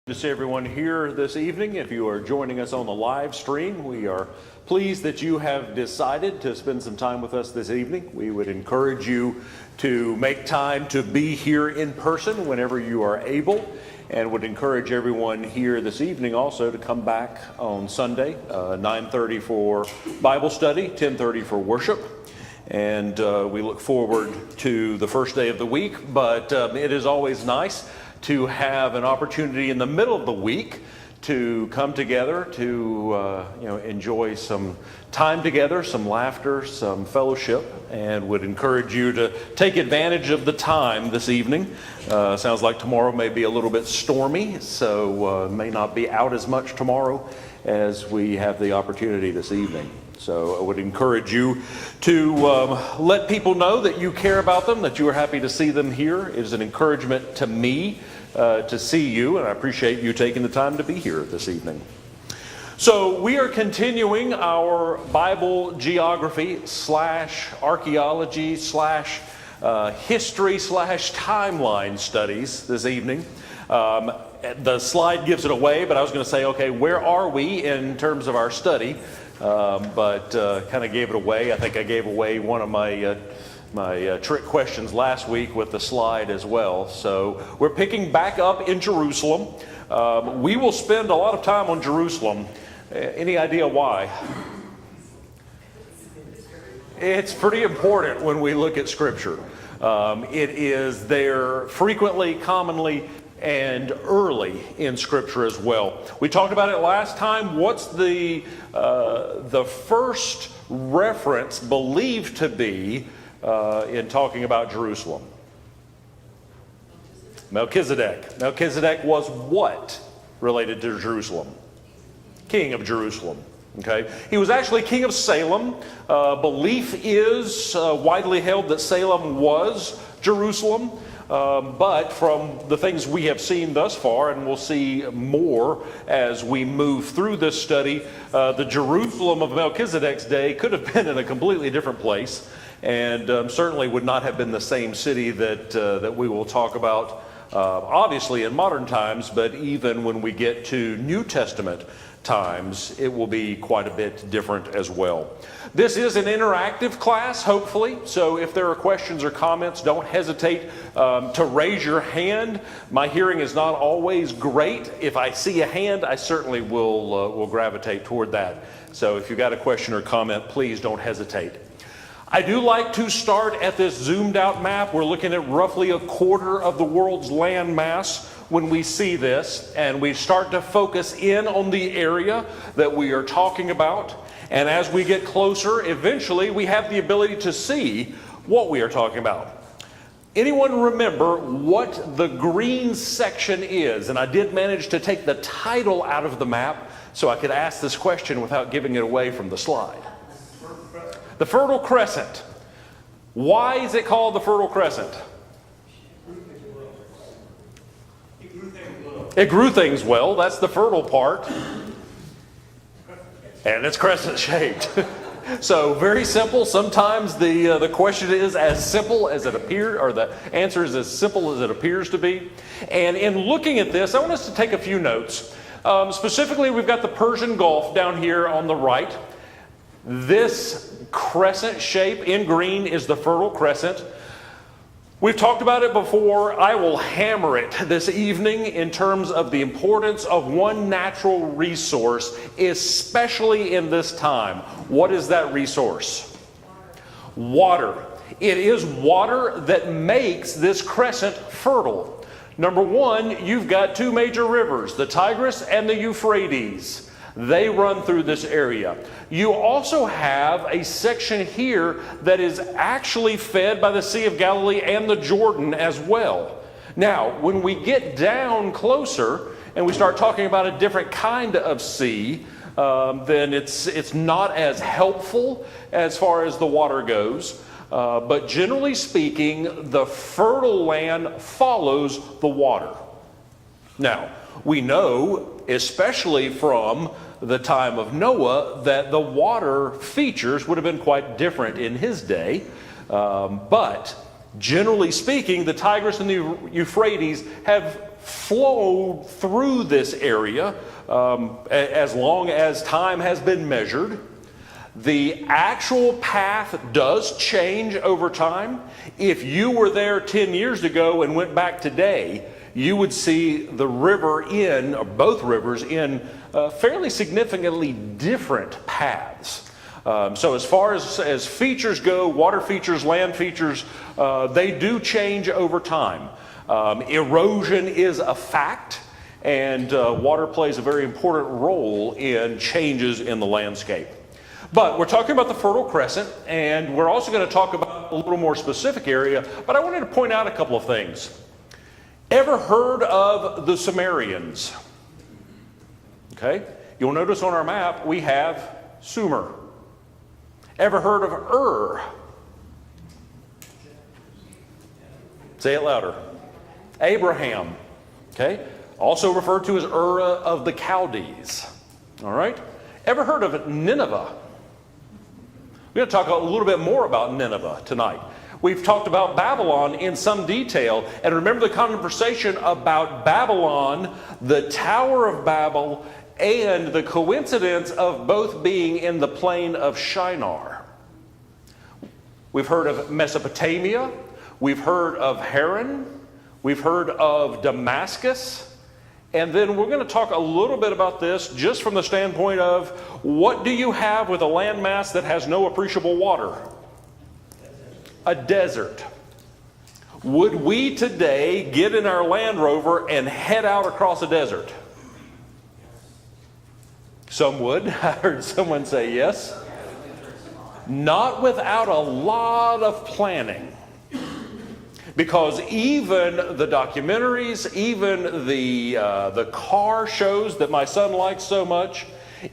To see everyone here this evening. If you are joining us on the live stream, we are pleased that you have decided to spend some time with us this evening. We would encourage you to make time to be here in person whenever you are able, and would encourage everyone here this evening also to come back on Sunday, 9:30 for Bible study, 10:30 for worship. And we look forward to the first day of the week, but it is always nice to have an opportunity in the middle of the week to come together to enjoy some time together, some laughter, some fellowship, and would encourage you to take advantage of the time this evening. Sounds like tomorrow may be a little bit stormy, so may not be out as much tomorrow as we have the opportunity this evening. So I would encourage you to let people know that you care about them, that you are happy to see them here. It is an encouragement to me to see you, and I appreciate you taking the time to be here this evening. So we are continuing our Bible geography / archaeology / history / timeline studies this evening. The slide gives it away, but I was going to say, okay, where are we in terms of our study? But kind of gave it away. I think I gave away one of my trick questions last week with the slide as well. So we're picking back up in Jerusalem. We will spend a lot of time on Jerusalem. Any idea why? It's pretty important when we look at Scripture. It is there frequently, commonly, and early in Scripture as well. We talked about it last time. What's the first reference believed to be in talking about Jerusalem? Melchizedek. Melchizedek was what related to Jerusalem? King of Jerusalem. Okay, he was actually king of Salem. Belief is widely held that Salem was Jerusalem. But from the things we have seen thus far, and we'll see more as we move through this study, the Jerusalem of Melchizedek's day could have been in a completely different place, and certainly would not have been the same city that we will talk about, obviously in modern times, but even when we get to New Testament times, it will be quite a bit different as well. This is an interactive class, hopefully, so if there are questions or comments, don't hesitate to raise your hand. My hearing is not always great. If I see a hand, I certainly will gravitate toward that. So if you've got a question or comment, please don't hesitate. I do like to start at this zoomed out map. We're looking at roughly a quarter of the world's land mass when we see this, and we start to focus in on the area that we are talking about. And as we get closer, eventually we have the ability to see what we are talking about. Anyone remember what the green section is? And I did manage to take the title out of the map so I could ask this question without giving it away from the slide. The Fertile Crescent. Why is it called the Fertile Crescent? It grew things well. That's the fertile part. And it's crescent shaped. So very simple. Sometimes the question is as simple as it appears, or the answer is as simple as it appears to be. And in looking at this, I want us to take a few notes. Specifically, we've got the Persian Gulf down here on the right. This crescent shape in green is the Fertile Crescent. We've talked about it before. I will hammer it this evening in terms of the importance of one natural resource, especially in this time. What is that resource? Water. It is water that makes this crescent fertile. Number one, you've got two major rivers, the Tigris and the Euphrates. They run through this area. You also have a section here that is actually fed by the Sea of Galilee and the Jordan as well. Now, when we get down closer and we start talking about a different kind of sea, then it's not as helpful as far as the water goes. But generally speaking, the fertile land follows the water. Now, we know, especially from the time of Noah, that the water features would have been quite different in his day. But Generally speaking, the Tigris and the Euphrates have flowed through this area as long as time has been measured. The actual path does change over time. If you were there 10 years ago and went back today, you would see the river or both rivers in fairly significantly different paths. So as far as features go, water features, land features, they do change over time. Erosion is a fact, and water plays a very important role in changes in the landscape. But we're talking about the Fertile Crescent, and we're also going to talk about a little more specific area, but I wanted to point out a couple of things. Ever heard of the Sumerians? Okay, you'll notice on our map we have Sumer. Ever heard of Ur? Say it louder. Abraham. Okay, also referred to as Ur of the Chaldees. All right, ever heard of Nineveh? We're going to talk a little bit more about Nineveh tonight. We've talked about Babylon in some detail, and remember the conversation about Babylon, the Tower of Babel, and the coincidence of both being in the plain of Shinar. We've heard of Mesopotamia, we've heard of Haran, we've heard of Damascus, and then we're going to talk a little bit about this just from the standpoint of what do you have with a landmass that has no appreciable water? A desert. Would we today get in our Land Rover and head out across a desert? Some would. I heard someone say yes. Not without a lot of planning. Because even the documentaries, even the car shows that my son likes so much,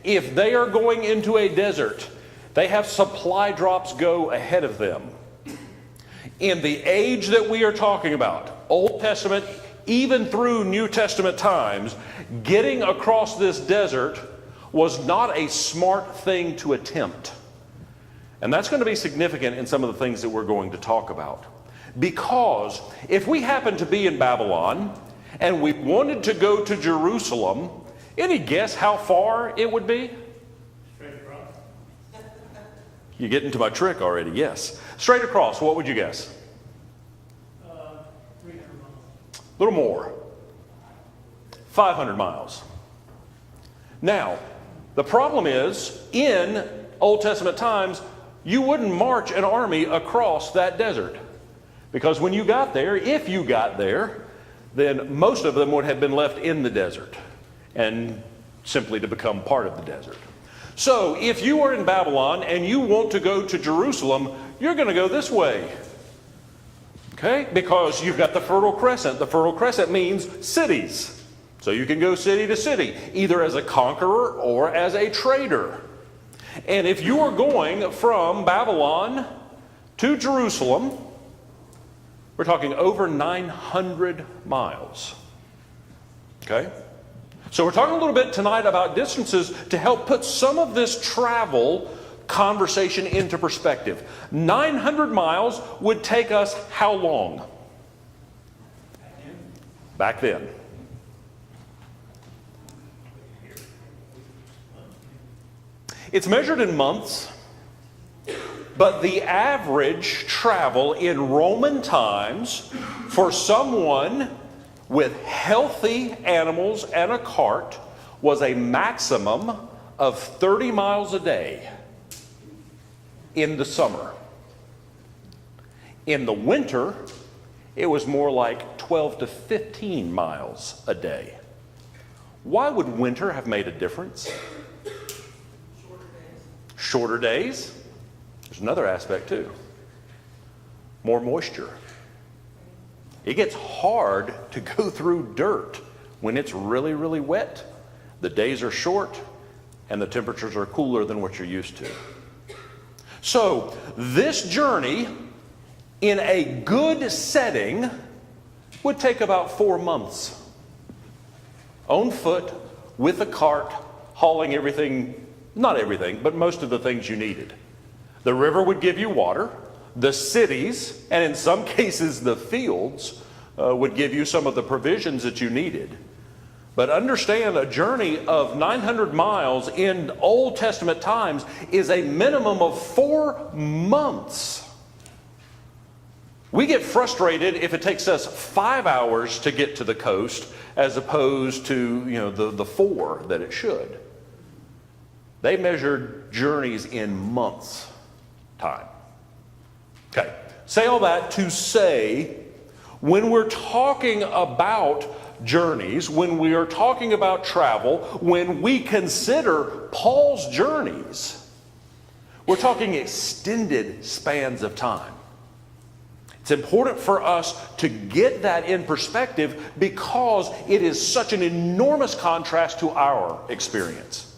if they are going into a desert, they have supply drops go ahead of them. In the age that we are talking about, Old Testament, even through New Testament times, getting across this desert was not a smart thing to attempt. And that's going to be significant in some of the things that we're going to talk about. Because if we happen to be in Babylon and we wanted to go to Jerusalem, any guess how far it would be? Straight across. You're getting to my trick already, yes. Straight across, what would you guess? 300 miles. A little more. 500 miles. Now, the problem is, in Old Testament times, you wouldn't march an army across that desert. Because when you got there, if you got there, then most of them would have been left in the desert and simply to become part of the desert. So if you are in Babylon and you want to go to Jerusalem, you're going to go this way. Okay? Because you've got the Fertile Crescent. The Fertile Crescent means cities. So you can go city to city, either as a conqueror or as a trader. And if you are going from Babylon to Jerusalem, we're talking over 900 miles. Okay? So we're talking a little bit tonight about distances to help put some of this travel conversation into perspective. 900 miles would take us how long? Back then. It's measured in months. But the average travel in Roman times for someone with healthy animals and a cart was a maximum of 30 miles a day in the summer. In the winter, it was more like 12 to 15 miles a day. Why would winter have made a difference? Shorter days. There's another aspect too. More moisture. It gets hard to go through dirt when it's really, really wet. The days are short and the temperatures are cooler than what you're used to. So this journey in a good setting would take about 4 months. On foot, with a cart, hauling everything, not everything, but most of the things you needed. The river would give you water. The cities, and in some cases the fields, would give you some of the provisions that you needed. But understand, a journey of 900 miles in Old Testament times is a minimum of 4 months. We get frustrated if it takes us 5 hours to get to the coast as opposed to, the 4 that it should. They measured journeys in months' time. Okay, say all that to say, when we're talking about journeys, when we are talking about travel, when we consider Paul's journeys, we're talking extended spans of time. It's important for us to get that in perspective because it is such an enormous contrast to our experience.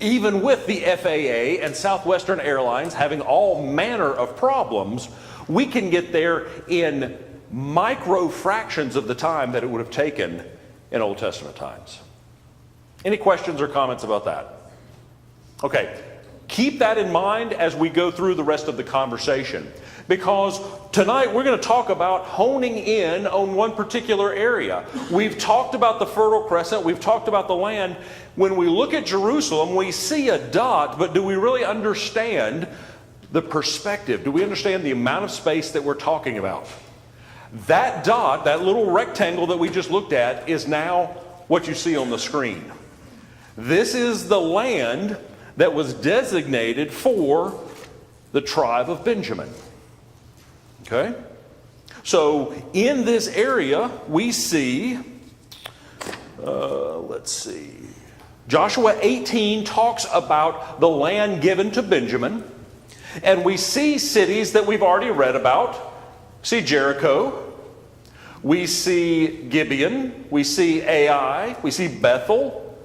Even with the FAA and Southwestern Airlines having all manner of problems, we can get there in micro fractions of the time that it would have taken in Old Testament times. Any questions or comments about that? Okay, keep that in mind as we go through the rest of the conversation, because tonight we're going to talk about honing in on one particular area. We've talked about the Fertile Crescent, we've talked about the land. When we look at Jerusalem, we see a dot, but do we really understand the perspective? Do we understand the amount of space that we're talking about? That dot, that little rectangle that we just looked at, is now what you see on the screen. This is the land that was designated for the tribe of Benjamin. Okay? So in this area, we see, Joshua 18 talks about the land given to Benjamin. And we see cities that we've already read about. See Jericho, we see Gibeon, we see Ai, we see Bethel,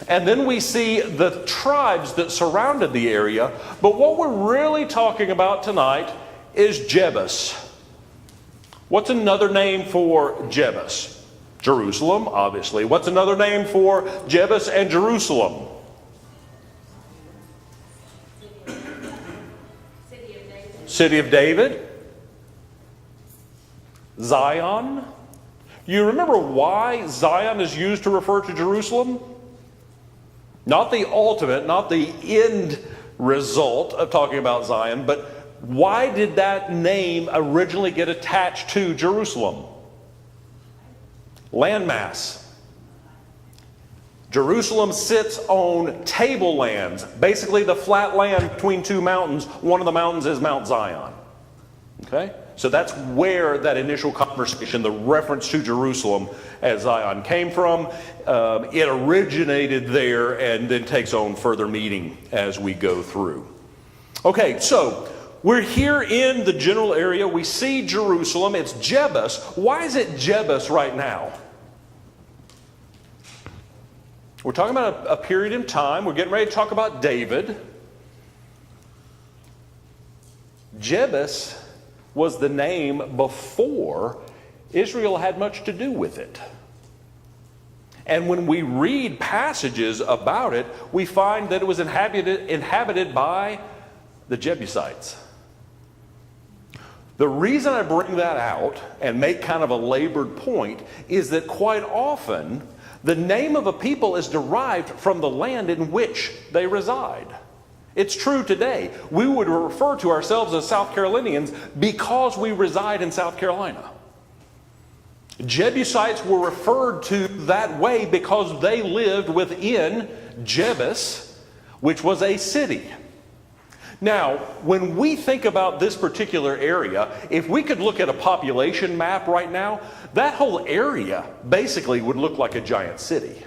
and then we see the tribes that surrounded the area. But what we're really talking about tonight is Jebus. What's another name for Jebus? Jerusalem, obviously. What's another name for Jebus and Jerusalem? City of David. Zion. You remember why Zion is used to refer to Jerusalem? Not the ultimate, not the end result of talking about Zion, but why did that name originally get attached to Jerusalem? Landmass. Jerusalem sits on tablelands, basically the flat land between two mountains. One of the mountains is Mount Zion. Okay? So that's where that initial conversation, the reference to Jerusalem as Zion came from. It originated there and then takes on further meaning as we go through. Okay, so we're here in the general area. We see Jerusalem. It's Jebus. Why is it Jebus right now? We're talking about a period in time. We're getting ready to talk about David. Jebus was the name before Israel had much to do with it. And when we read passages about it, we find that it was inhabited by the Jebusites. The reason I bring that out and make kind of a labored point is that quite often the name of a people is derived from the land in which they reside. It's true today. We would refer to ourselves as South Carolinians because we reside in South Carolina. Jebusites were referred to that way because they lived within Jebus, which was a city. Now, when we think about this particular area, if we could look at a population map right now, that whole area basically would look like a giant city.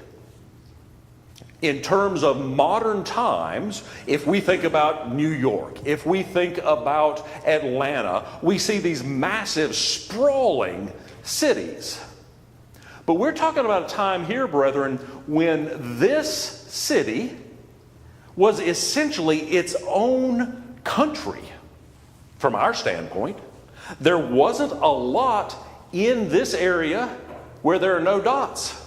In terms of modern times, if we think about New York, if we think about Atlanta, we see these massive, sprawling cities. But we're talking about a time here, brethren, when this city was essentially its own country. From our standpoint, there wasn't a lot in this area where there are no dots.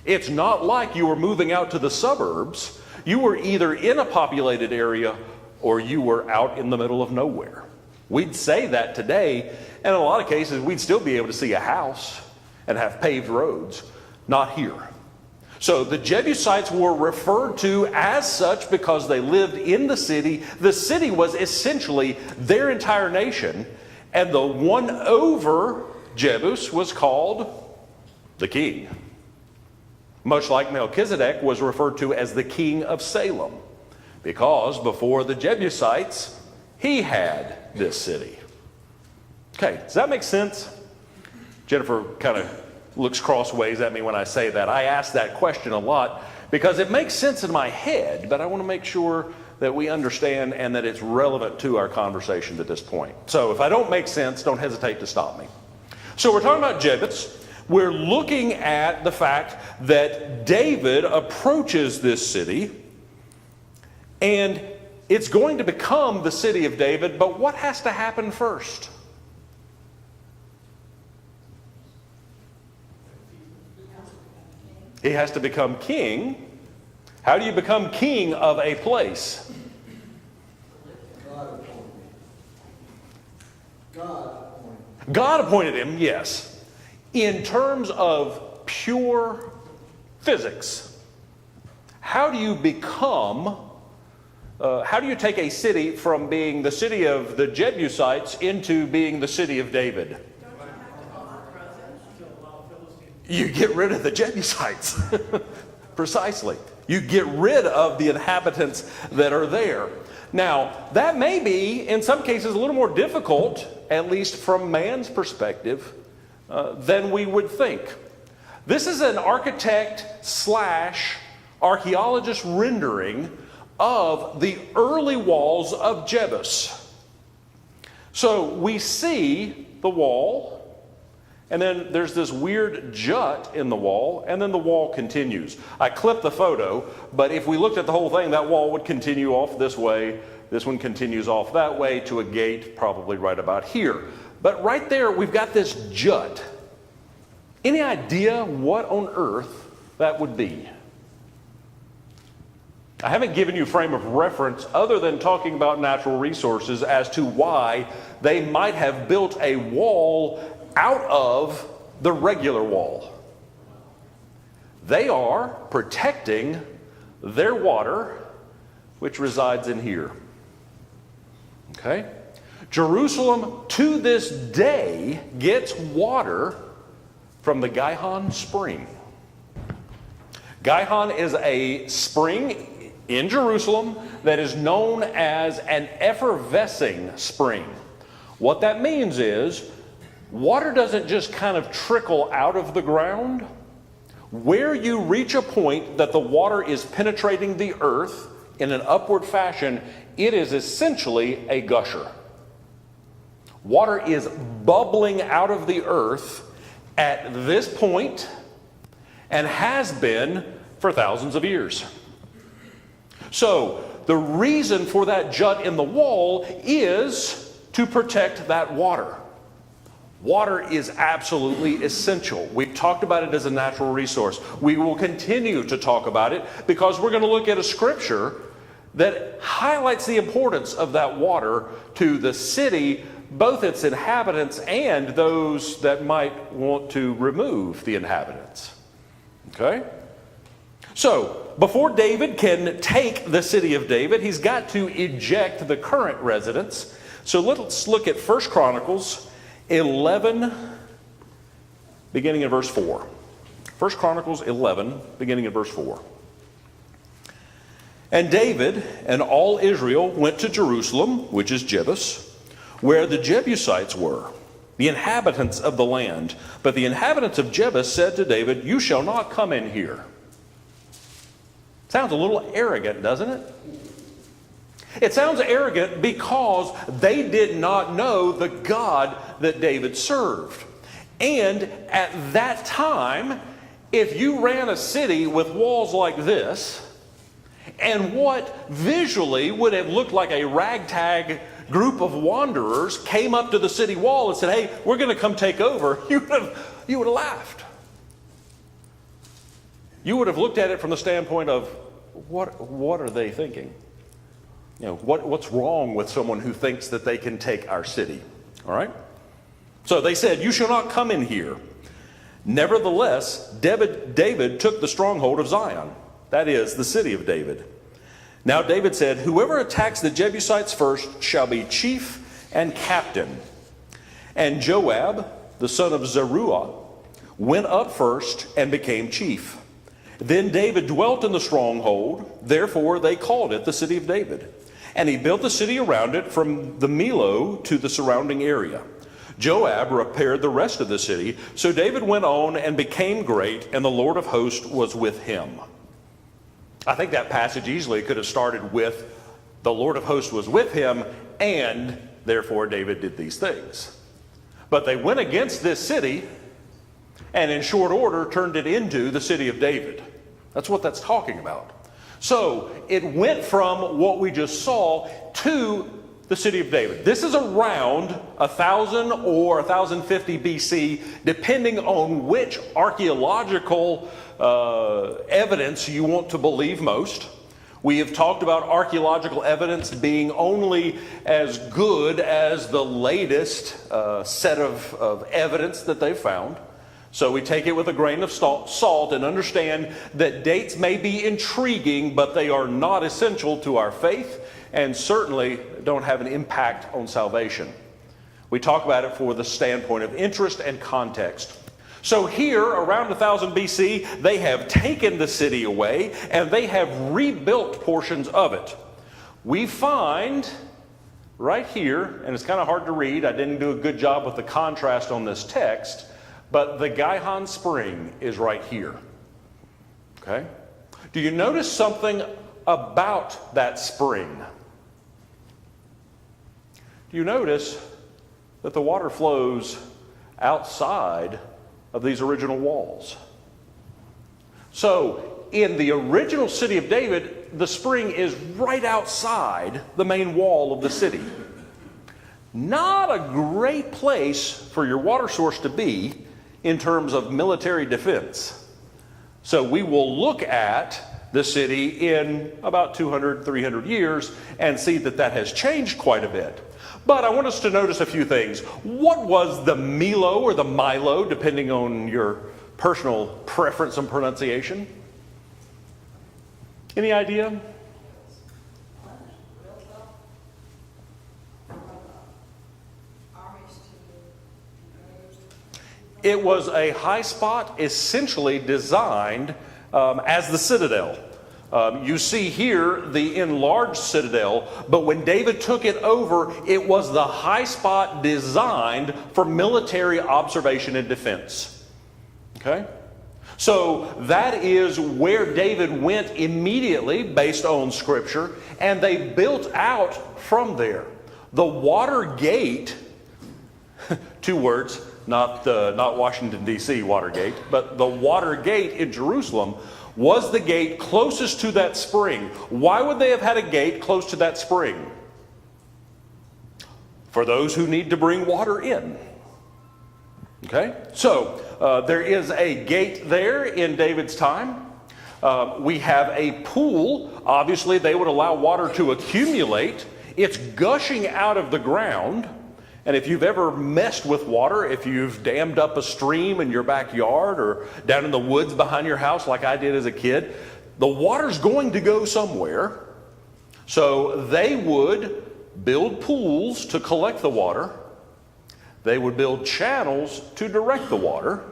It's not like you were moving out to the suburbs. You were either in a populated area or you were out in the middle of nowhere. We'd say that today, and in a lot of cases, we'd still be able to see a house and have paved roads. Not here. So the Jebusites were referred to as such because they lived in the city. The city was essentially their entire nation, and the one over Jebus was called the king. Much like Melchizedek was referred to as the king of Salem, because before the Jebusites, he had this city. Okay, does that make sense? Jennifer kind of looks crossways at me when I say that. I ask that question a lot because it makes sense in my head, but I want to make sure that we understand and that it's relevant to our conversation at this point. So if I don't make sense, don't hesitate to stop me. So we're talking about Jebus. We're looking at the fact that David approaches this city, and it's going to become the city of David, but what has to happen first? He has to become king. How do you become king of a place? God appointed him, yes. In terms of pure physics, how do you become, how do you take a city from being the city of the Jebusites into being the city of David? You get rid of the Jebusites. Precisely. You get rid of the inhabitants that are there. Now, that may be, in some cases, a little more difficult, at least from man's perspective, than we would think. This is an architect / archaeologist rendering of the early walls of Jebus. So we see the wall, and then there's this weird jut in the wall, and then the wall continues. I clipped the photo, but if we looked at the whole thing, that wall would continue off this way. This one continues off that way to a gate probably right about here. But right there, we've got this jut. Any idea what on earth that would be? I haven't given you a frame of reference other than talking about natural resources as to why they might have built a wall out of the regular wall. They are protecting their water, which resides in here. Okay? Jerusalem to this day gets water from the Gihon Spring. Gihon is a spring in Jerusalem that is known as an effervescing spring. What that means is water doesn't just kind of trickle out of the ground. Where you reach a point that the water is penetrating the earth in an upward fashion, it is essentially a gusher. Water is bubbling out of the earth at this point and has been for thousands of years. So the reason for that jut in the wall is to protect that water. Water is absolutely essential. We've talked about it as a natural resource. We will continue to talk about it because we're going to look at a scripture that highlights the importance of that water to the city, both its inhabitants and those that might want to remove the inhabitants. Okay? So, before David can take the city of David, he's got to eject the current residents. So let's look at 1 Chronicles 11, beginning in verse 4. 1 Chronicles 11, beginning in verse 4. And David and all Israel went to Jerusalem, which is Jebus, where the Jebusites were, the inhabitants of the land. But the inhabitants of Jebus said to David, "You shall not come in here." Sounds a little arrogant, doesn't it? It sounds arrogant because they did not know the God that David served. And at that time, if you ran a city with walls like this, and what visually would have looked like a ragtag group of wanderers came up to the city wall and said, "Hey, we're going to come take over," you would have laughed. You would have looked at it from the standpoint of, what are they thinking? what's wrong with someone who thinks that they can take our city? All right? So they said, "You shall not come in here." Nevertheless, David took the stronghold of Zion, that is, the city of David. Now David said, "Whoever attacks the Jebusites first shall be chief and captain." And Joab, the son of Zeruiah, went up first and became chief. Then David dwelt in the stronghold, therefore they called it the city of David. And he built the city around it from the Millo to the surrounding area. Joab repaired the rest of the city. So David went on and became great, and the Lord of hosts was with him. I think that passage easily could have started with, "The Lord of hosts was with him, and therefore David did these things." But they went against this city, and in short order turned it into the city of David. That's what that's talking about. So it went from what we just saw to the city of David. This is around 1000 or 1050 BC, depending on which archaeological evidence you want to believe most. We have talked about archaeological evidence being only as good as the latest set of evidence that they've found. So we take it with a grain of salt and understand that dates may be intriguing, but they are not essential to our faith and certainly don't have an impact on salvation. We talk about it for the standpoint of interest and context. So here, around 1000 BC, they have taken the city away and they have rebuilt portions of it. We find right here, and it's kind of hard to read, I didn't do a good job with the contrast on this text, but the Gihon Spring is right here. Okay? Do you notice something about that spring? Do you notice that the water flows outside of these original walls? So, in the original city of David, the spring is right outside the main wall of the city. Not a great place for your water source to be in terms of military defense. So we will look at the city in about 200, 300 years and see that that has changed quite a bit. But I want us to notice a few things. What was the Milo or the Milo, depending on your personal preference and pronunciation? Any idea? It was a high spot essentially designed as the citadel. You see here the enlarged citadel, but when David took it over, it was the high spot designed for military observation and defense. Okay? So that is where David went immediately based on Scripture, and they built out from there. The water gate, 2 words, not Washington, D.C. Watergate, but the water gate in Jerusalem was the gate closest to that spring. Why would they have had a gate close to that spring? For those who need to bring water in. Okay? So, there is a gate there in David's time. We have a pool. Obviously, they would allow water to accumulate. It's gushing out of the ground. And if you've ever messed with water, if you've dammed up a stream in your backyard or down in the woods behind your house like I did as a kid, the water's going to go somewhere. So they would build pools to collect the water. They would build channels to direct the water.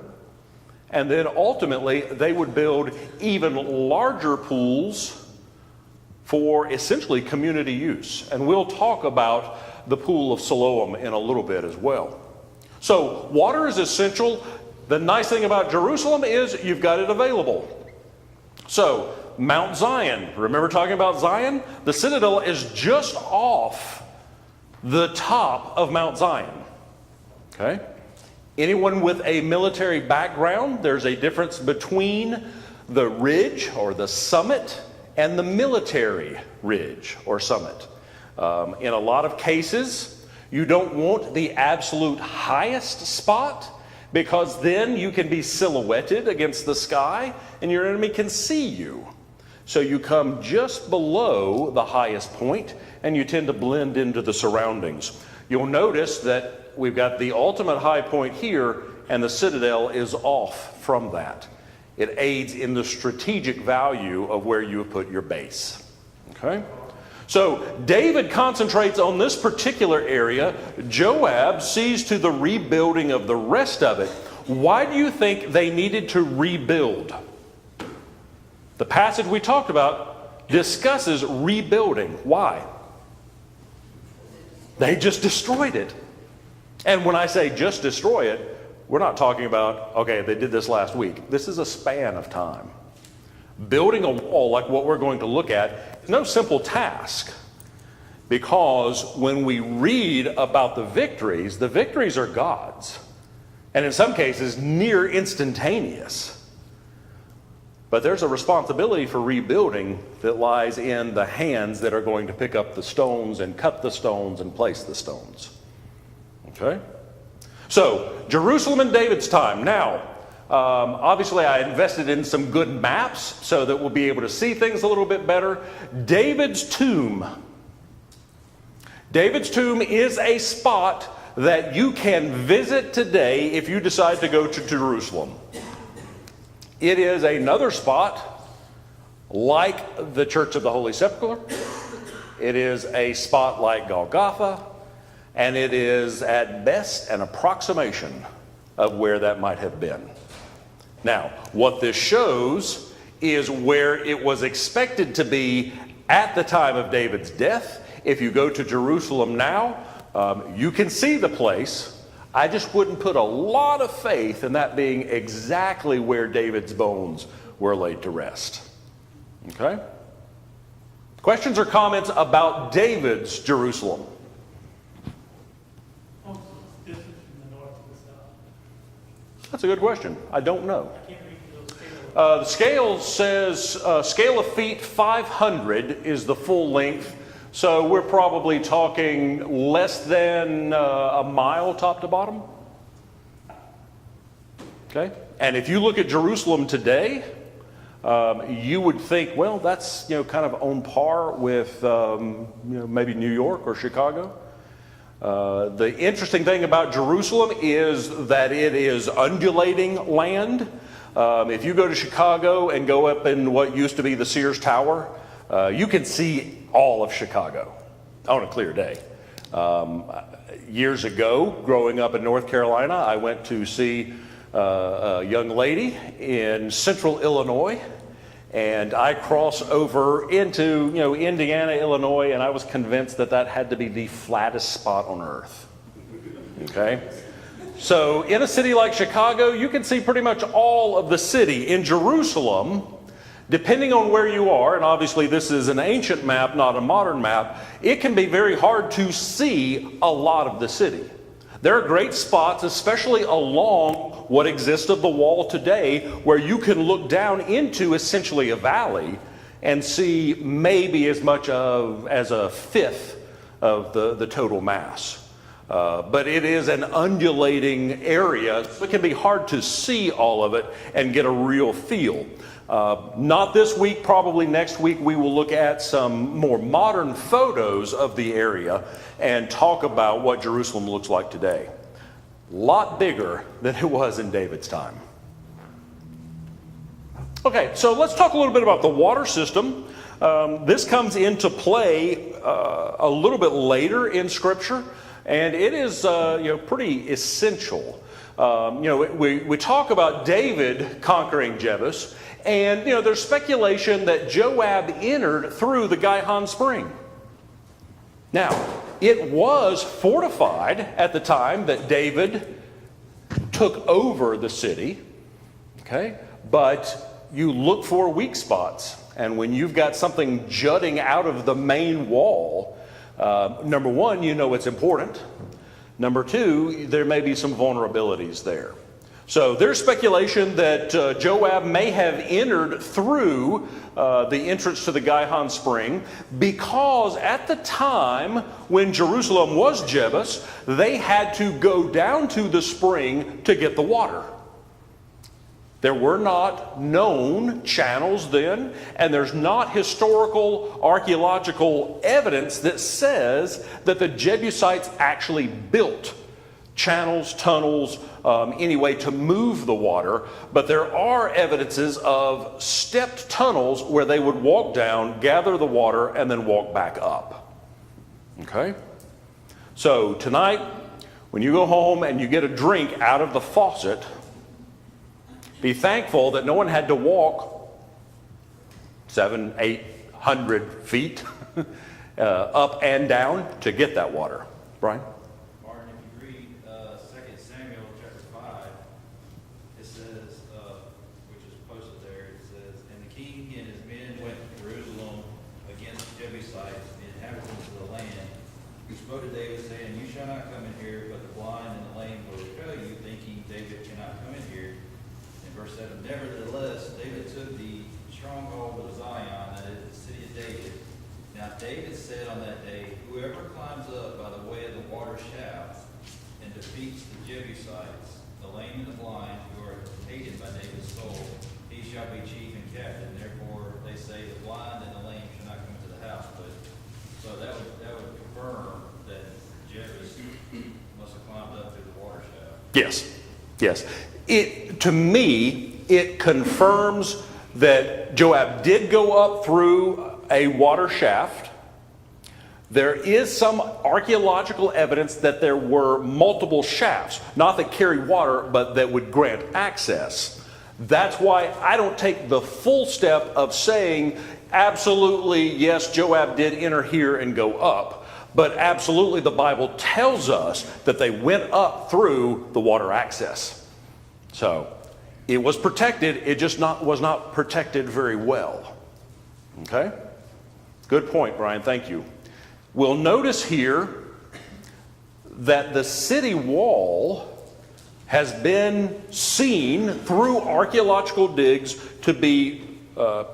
And then ultimately they would build even larger pools for essentially community use. And we'll talk about the pool of Siloam in a little bit as well. So water is essential. The nice thing about Jerusalem is you've got it available. So Mount Zion, remember talking about Zion? The citadel is just off the top of Mount Zion. Okay? Anyone with a military background, there's a difference between the ridge or the summit and the military ridge or summit. In a lot of cases, you don't want the absolute highest spot because then you can be silhouetted against the sky and your enemy can see you. So you come just below the highest point, and you tend to blend into the surroundings. You'll notice that we've got the ultimate high point here, and the citadel is off from that. It aids in the strategic value of where you put your base. Okay? So David concentrates on this particular area. Joab sees to the rebuilding of the rest of it. Why do you think they needed to rebuild? The passage we talked about discusses rebuilding. Why? They just destroyed it. And when I say just destroy it, we're not talking about, okay, they did this last week. This is a span of time. Building a wall like what we're going to look at is no simple task, because when we read about the victories are God's, and in some cases near instantaneous. But there's a responsibility for rebuilding that lies in the hands that are going to pick up the stones and cut the stones and place the stones. Okay? So, Jerusalem in David's time. Now, obviously I invested in some good maps so that we'll be able to see things a little bit better. David's tomb. David's tomb is a spot that you can visit today if you decide to go to Jerusalem. It is another spot like the Church of the Holy Sepulchre. It is a spot like Golgotha. And it is at best an approximation of where that might have been. Now, what this shows is where it was expected to be at the time of David's death. If you go to Jerusalem now, you can see the place. I just wouldn't put a lot of faith in that being exactly where David's bones were laid to rest. Okay? Questions or comments about David's Jerusalem? That's a good question. I don't know. The scale says scale of feet 500 is the full length. So we're probably talking less than a mile top to bottom. Okay? And if you look at Jerusalem today, you would think, well, that's kind of on par with maybe New York or Chicago. The interesting thing about Jerusalem is that it is undulating land. If you go to Chicago and go up in what used to be the Sears Tower, you can see all of Chicago on a clear day. Years ago, growing up in North Carolina, I went to see a young lady in central Illinois. And I crossed over into, Indiana, Illinois, and I was convinced that that had to be the flattest spot on earth. Okay? So in a city like Chicago, you can see pretty much all of the city. In Jerusalem, depending on where you are, and obviously this is an ancient map, not a modern map, it can be very hard to see a lot of the city. There are great spots, especially along what exists of the wall today, where you can look down into essentially a valley and see maybe as much as a fifth of the total mass. But it is an undulating area, so it can be hard to see all of it and get a real feel. Not this week, probably next week we will look at some more modern photos of the area and talk about what Jerusalem looks like today. A lot bigger than it was in David's time. Okay, so let's talk a little bit about the water system. This comes into play a little bit later in Scripture, and it is pretty essential. We talk about David conquering Jebus, and there's speculation that Joab entered through the Gihon Spring. Now, it was fortified at the time that David took over the city, okay? But you look for weak spots, and when you've got something jutting out of the main wall, number one, it's important. Number two, there may be some vulnerabilities there. So there's speculation that Joab may have entered through the entrance to the Gihon Spring, because at the time when Jerusalem was Jebus, they had to go down to the spring to get the water. There were not known channels then, and there's not historical archaeological evidence that says that the Jebusites actually built channels, tunnels, anyway, to move the water. But there are evidences of stepped tunnels where they would walk down, gather the water, and then walk back up. Okay? So tonight, when you go home and you get a drink out of the faucet, be thankful that no one had to walk 700-800 feet up and down to get that water. Brian? Martin, if you read 2 Samuel chapter 5, it says, which is posted there, it says, "And the king and his men went to Jerusalem against the Jebusites, the inhabitants of the land, who spoke to David, saying, You shall not come in here, but the blind and the lame will repel you, thinking David cannot come in here." Verse 7, "Nevertheless, David took the stronghold of Zion, that is the city of David. Now David said on that day, Whoever climbs up by the way of the water shaft and defeats the Jebusites, the lame and the blind, who are hated by David's soul, he shall be chief and captain. Therefore they say the blind and the lame shall not come into the house." But so that would confirm that Jebus must have climbed up through the water shaft. Yes. To me, it confirms that Joab did go up through a water shaft. There is some archaeological evidence that there were multiple shafts, not that carried water, but that would grant access. That's why I don't take the full step of saying, absolutely, yes, Joab did enter here and go up. But absolutely, the Bible tells us that they went up through the water access. So, it was protected, it just was not protected very well. Okay? Good point, Brian, thank you. We'll notice here that the city wall has been seen through archaeological digs to be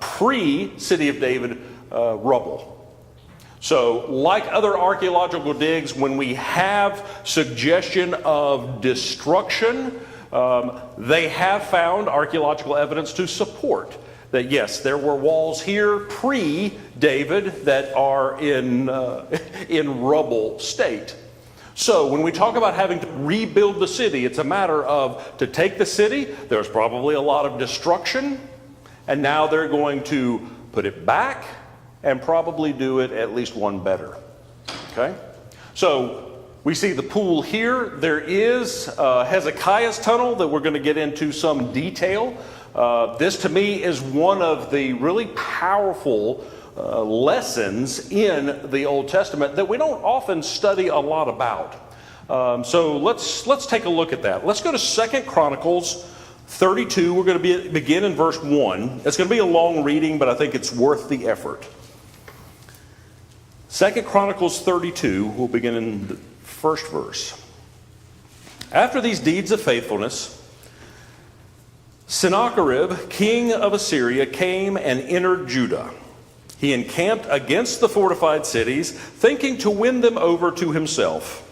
pre-City of David rubble. So, like other archaeological digs, when we have suggestion of destruction, they have found archaeological evidence to support that, yes, there were walls here pre-David that are in rubble state. So when we talk about having to rebuild the city, it's a matter of, to take the city, there's probably a lot of destruction, and now they're going to put it back and probably do it at least one better. Okay? So we see the pool here. There is Hezekiah's tunnel that we're going to get into some detail. This to me is one of the really powerful lessons in the Old Testament that we don't often study a lot about. So let's take a look at that. Let's go to 2 Chronicles 32. We're going to begin in verse 1. It's going to be a long reading, but I think it's worth the effort. 2 Chronicles 32, we'll begin in the first verse. "After these deeds of faithfulness, Sennacherib, king of Assyria, came and entered Judah. He encamped against the fortified cities, thinking to win them over to himself.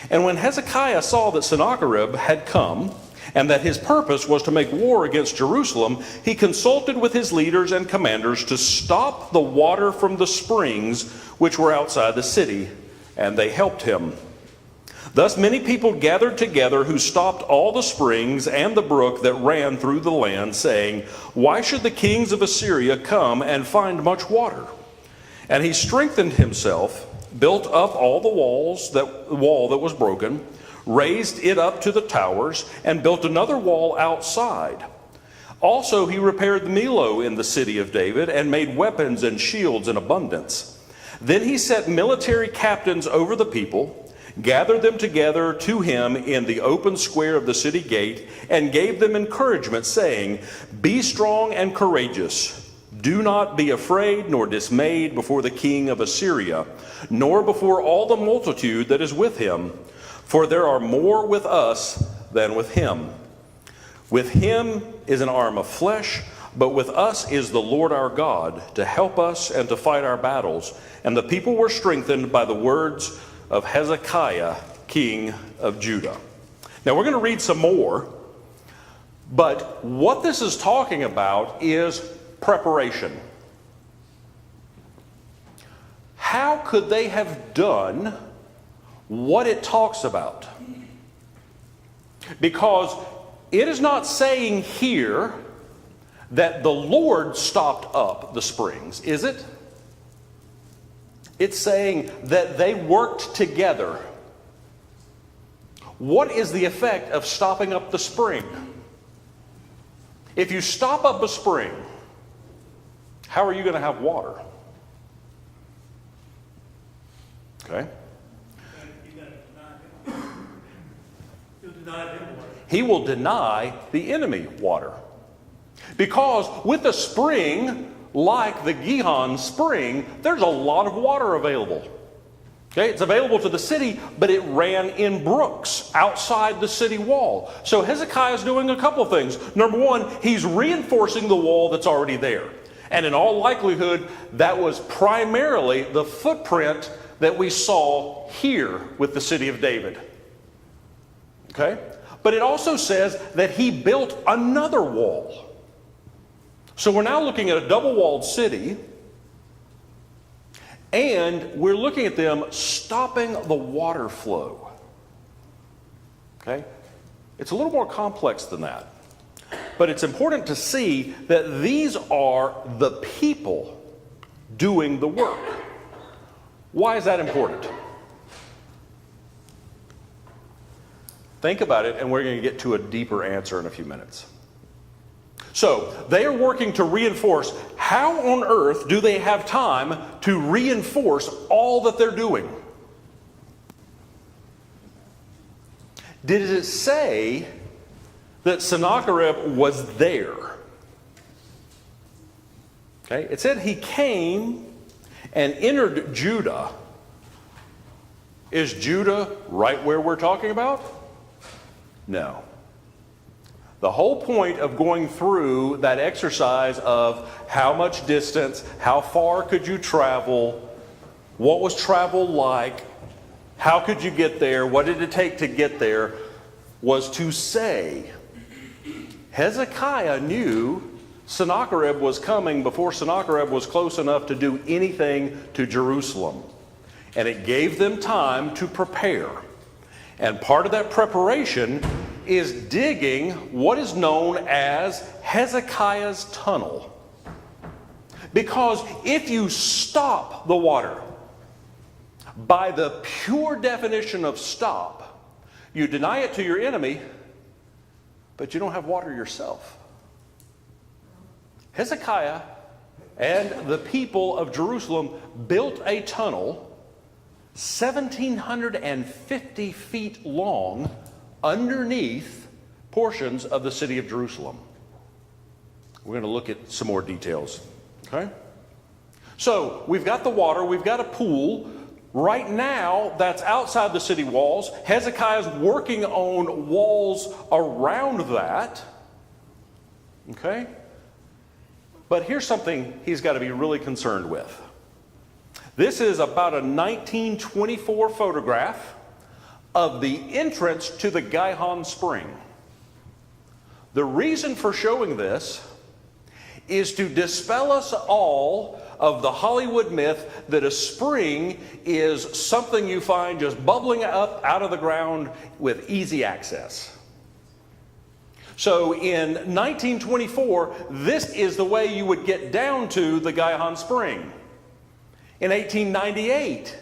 And when Hezekiah saw that Sennacherib had come, and that his purpose was to make war against Jerusalem, he consulted with his leaders and commanders to stop the water from the springs which were outside the city, and they helped him. Thus many people gathered together who stopped all the springs and the brook that ran through the land, saying, Why should the kings of Assyria come and find much water? And he strengthened himself, built up all the wall that was broken, raised it up to the towers, and built another wall outside. Also he repaired the Millo in the city of David, and made weapons and shields in abundance. Then he set military captains over the people, gathered them together to him in the open square of the city gate, and gave them encouragement, saying, Be strong and courageous. Do not be afraid nor dismayed before the king of Assyria, nor before all the multitude that is with him. For there are more with us than with him. With him is an arm of flesh, but with us is the Lord our God, to help us and to fight our battles. And the people were strengthened by the words of Hezekiah, king of Judah. Now we're going to read some more, But what this is talking about is preparation. How could they have done what it talks about? Because it is not saying here that the Lord stopped up the springs, is it? It's saying that they worked together. What is the effect of stopping up the spring? If you stop up a spring, how are you going to have water? Okay? He will deny the enemy water. Because with a spring like the Gihon spring, there's a lot of water available. Okay, it's available to the city, but it ran in brooks outside the city wall. So Hezekiah is doing a couple things. Number one, he's reinforcing the wall that's already there. And in all likelihood, that was primarily the footprint that we saw here with the city of David. Okay? But it also says that he built another wall. So we're now looking at a double-walled city, and we're looking at them stopping the water flow. Okay? It's a little more complex than that. But it's important to see that these are the people doing the work. Why is that important? Think about it, and we're going to get to a deeper answer in a few minutes. So, they are working to reinforce. How on earth do they have time to reinforce all that they're doing? Did it say that Sennacherib was there? Okay, it said he came and entered Judah. Is Judah right where we're talking about? No. The whole point of going through that exercise of how much distance, how far could you travel, what was travel like, how could you get there, what did it take to get there, was to say Hezekiah knew Sennacherib was coming before Sennacherib was close enough to do anything to Jerusalem. And it gave them time to prepare. And part of that preparation is digging what is known as Hezekiah's tunnel. Because if you stop the water, by the pure definition of stop, you deny it to your enemy, but you don't have water yourself. Hezekiah and the people of Jerusalem built a tunnel 1,750 feet long underneath portions of the city of Jerusalem. We're going to look at some more details. Okay? So, we've got the water, we've got a pool. Right now, that's outside the city walls. Hezekiah's working on walls around that. Okay? But here's something he's got to be really concerned with. This is about a 1924 photograph of the entrance to the Gihon Spring. The reason for showing this is to dispel us all of the Hollywood myth that a spring is something you find just bubbling up out of the ground with easy access. So in 1924, this is the way you would get down to the Gihon Spring. In 1898,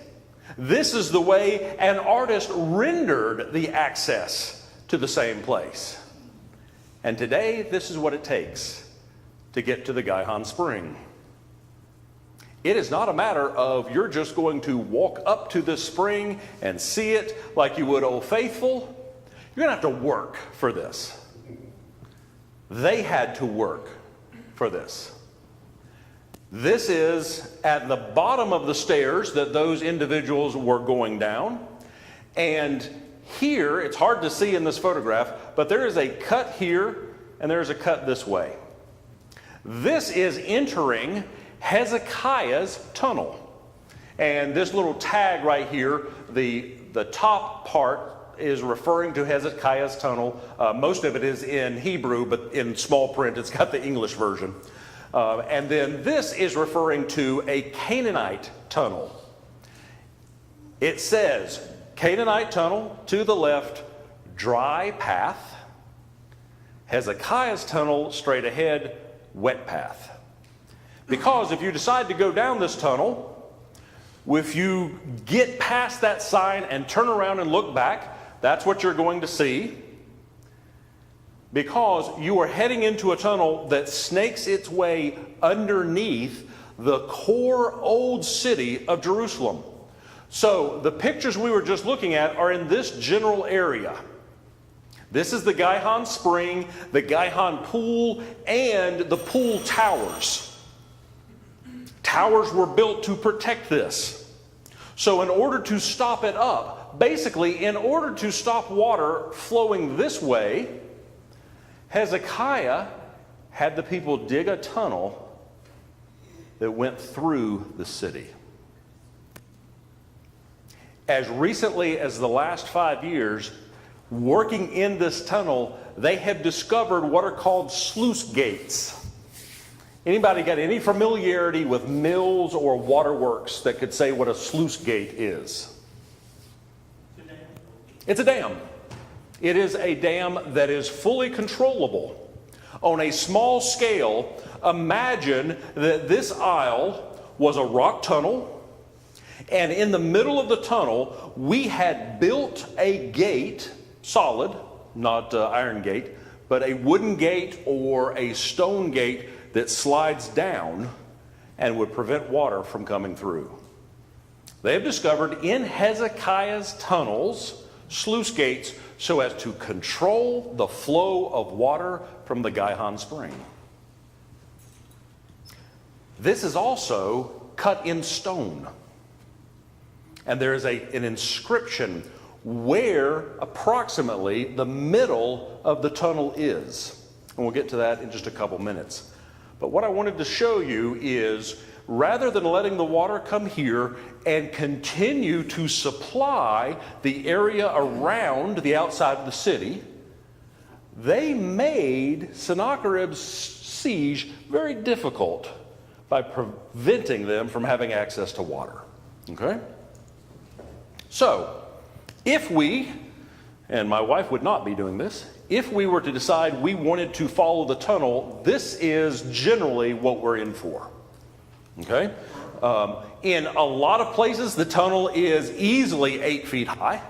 this is the way an artist rendered the access to the same place. And today, this is what it takes to get to the Gihon Spring. It is not a matter of you're just going to walk up to this spring and see it like you would Old Faithful. You're going to have to work for this. They had to work for this. This is at the bottom of the stairs that those individuals were going down. And here, it's hard to see in this photograph, but there is a cut here and there is a cut this way. This is entering Hezekiah's tunnel. And this little tag right here, the top part is referring to Hezekiah's tunnel. Most of it is in Hebrew, but in small print, it's got the English version. And then this is referring to a Canaanite tunnel. It says, Canaanite tunnel to the left, dry path. Hezekiah's tunnel straight ahead, wet path. Because if you decide to go down this tunnel, if you get past that sign and turn around and look back, that's what you're going to see. Because you are heading into a tunnel that snakes its way underneath the core old city of Jerusalem. So the pictures we were just looking at are in this general area. This is the Gihon Spring, the Gihon Pool, and the pool towers. Towers were built to protect this. So in order to stop it up, basically in order to stop water flowing this way, Hezekiah had the people dig a tunnel that went through the city. As recently as the last 5 years, working in this tunnel, they have discovered what are called sluice gates. Anybody got any familiarity with mills or waterworks that could say what a sluice gate is? It's a dam. It is a dam that is fully controllable. On a small scale, imagine that this aisle was a rock tunnel, and in the middle of the tunnel, we had built a gate, solid, not iron gate, but a wooden gate or a stone gate that slides down and would prevent water from coming through. They have discovered in Hezekiah's tunnels sluice gates so as to control the flow of water from the Gihon Spring. This is also cut in stone. And there is an inscription where approximately the middle of the tunnel is. And we'll get to that in just a couple minutes. But what I wanted to show you is, rather than letting the water come here and continue to supply the area around the outside of the city, they made Sennacherib's siege very difficult by preventing them from having access to water. Okay? So, if we, and my wife would not be doing this, if we were to decide we wanted to follow the tunnel, this is generally what we're in for. Okay? In a lot of places, the tunnel is easily 8 feet high.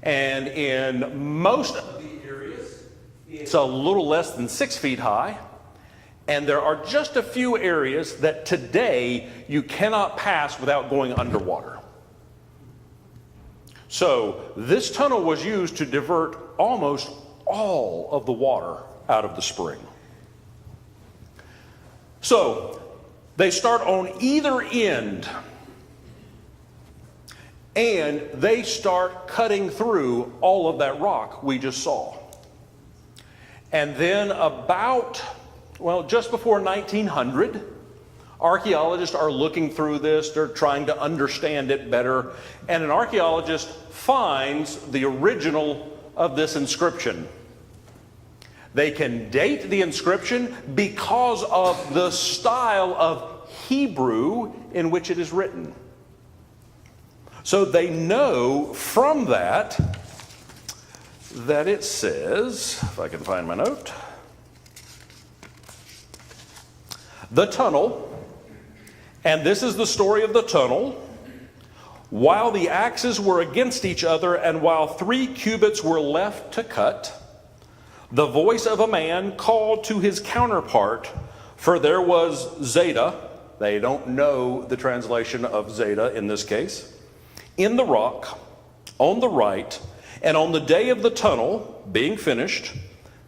And in most of the areas, it's a little less than 6 feet high. And there are just a few areas that today you cannot pass without going underwater. So this tunnel was used to divert almost all of the water out of the spring. So they start on either end, and they start cutting through all of that rock we just saw. And then about, just before 1900, archaeologists are looking through this. They're trying to understand it better. And an archaeologist finds the original of this inscription. They can date the inscription because of the style of Hebrew in which it is written. So they know from that it says, if I can find my note, the tunnel, and this is the story of the tunnel, while the axes were against each other and while 3 cubits were left to cut, the voice of a man called to his counterpart, for there was Zeta, they don't know the translation of Zeta in this case, in the rock, on the right, and on the day of the tunnel being finished,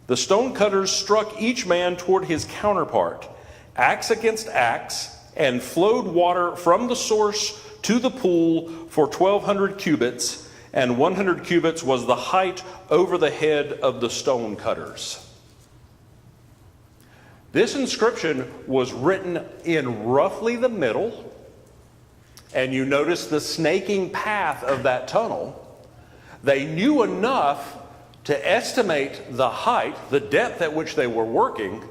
the stonecutters struck each man toward his counterpart, axe against axe, and flowed water from the source to the pool for 1,200 cubits, and 100 cubits was the height over the head of the stone cutters. This inscription was written in roughly the middle, and you notice the snaking path of that tunnel. They knew enough to estimate the height, the depth at which they were working,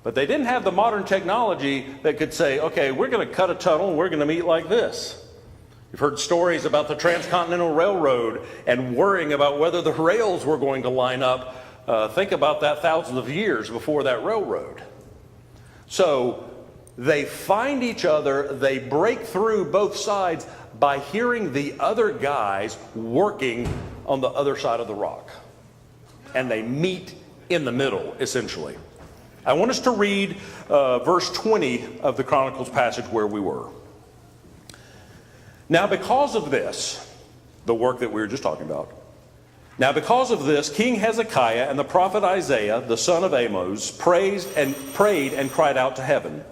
but they didn't have the modern technology that could say, okay, we're going to cut a tunnel and we're going to meet like this. You've heard stories about the Transcontinental Railroad and worrying about whether the rails were going to line up. Think about that thousands of years before that railroad. So they find each other, they break through both sides by hearing the other guys working on the other side of the rock. And they meet in the middle, essentially. I want us to read verse 20 of the Chronicles passage where we were. Now because of this, the work that we were just talking about, now because of this, King Hezekiah and the prophet Isaiah, the son of Amos, prayed and cried out to heaven.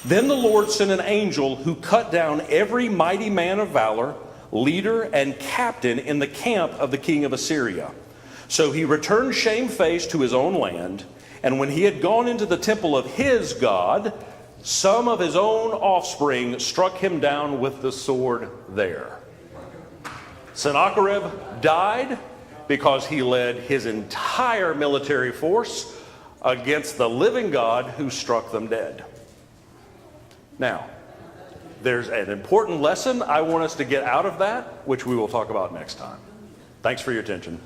Then the Lord sent an angel who cut down every mighty man of valor, leader, and captain in the camp of the king of Assyria. So he returned shamefaced to his own land, and when he had gone into the temple of his God, some of his own offspring struck him down with the sword there. Sennacherib died because he led his entire military force against the living God who struck them dead. Now, there's an important lesson I want us to get out of that, which we will talk about next time. Thanks for your attention.